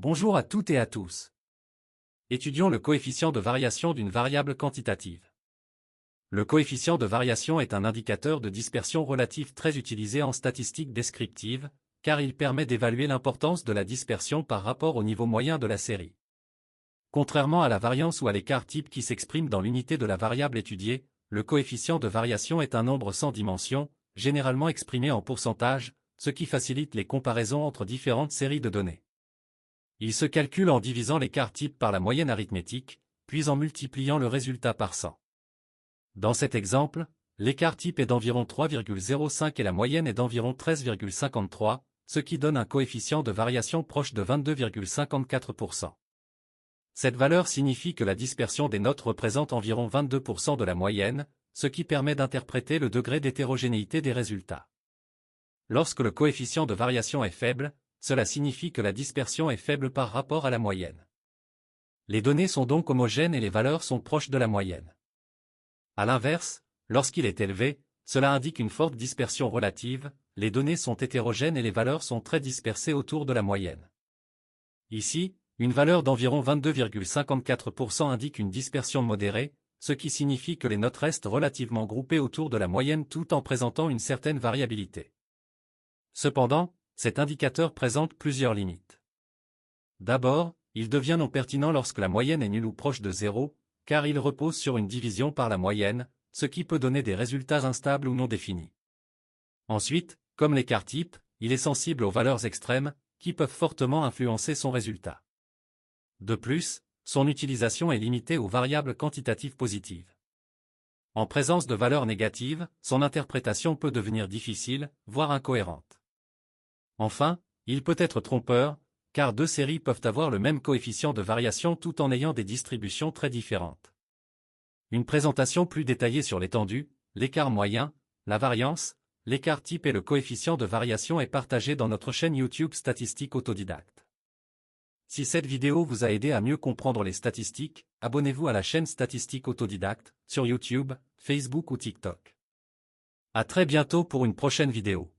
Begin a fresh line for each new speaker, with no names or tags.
Bonjour à toutes et à tous. Étudions le coefficient de variation d'une variable quantitative. Le coefficient de variation est un indicateur de dispersion relative très utilisé en statistique descriptive, car il permet d'évaluer l'importance de la dispersion par rapport au niveau moyen de la série. Contrairement à la variance ou à l'écart type qui s'exprime dans l'unité de la variable étudiée, le coefficient de variation est un nombre sans dimension, généralement exprimé en pourcentage, ce qui facilite les comparaisons entre différentes séries de données. Il se calcule en divisant l'écart type par la moyenne arithmétique, puis en multipliant le résultat par 100. Dans cet exemple, l'écart type est d'environ 3,05 et la moyenne est d'environ 13,53, ce qui donne un coefficient de variation proche de 22,54%. Cette valeur signifie que la dispersion des notes représente environ 22% de la moyenne, ce qui permet d'interpréter le degré d'hétérogénéité des résultats. Lorsque le coefficient de variation est faible, cela signifie que la dispersion est faible par rapport à la moyenne. Les données sont donc homogènes et les valeurs sont proches de la moyenne. A l'inverse, lorsqu'il est élevé, cela indique une forte dispersion relative, les données sont hétérogènes et les valeurs sont très dispersées autour de la moyenne. Ici, une valeur d'environ 22,54% indique une dispersion modérée, ce qui signifie que les notes restent relativement groupées autour de la moyenne tout en présentant une certaine variabilité. Cependant, cet indicateur présente plusieurs limites. D'abord, il devient non pertinent lorsque la moyenne est nulle ou proche de 0, car il repose sur une division par la moyenne, ce qui peut donner des résultats instables ou non définis. Ensuite, comme l'écart type, il est sensible aux valeurs extrêmes, qui peuvent fortement influencer son résultat. De plus, son utilisation est limitée aux variables quantitatives positives. En présence de valeurs négatives, son interprétation peut devenir difficile, voire incohérente. Enfin, il peut être trompeur, car deux séries peuvent avoir le même coefficient de variation tout en ayant des distributions très différentes. Une présentation plus détaillée sur l'étendue, l'écart moyen, la variance, l'écart type et le coefficient de variation est partagée dans notre chaîne YouTube Statistique Autodidacte. Si cette vidéo vous a aidé à mieux comprendre les statistiques, abonnez-vous à la chaîne Statistique Autodidacte, sur YouTube, Facebook ou TikTok. À très bientôt pour une prochaine vidéo.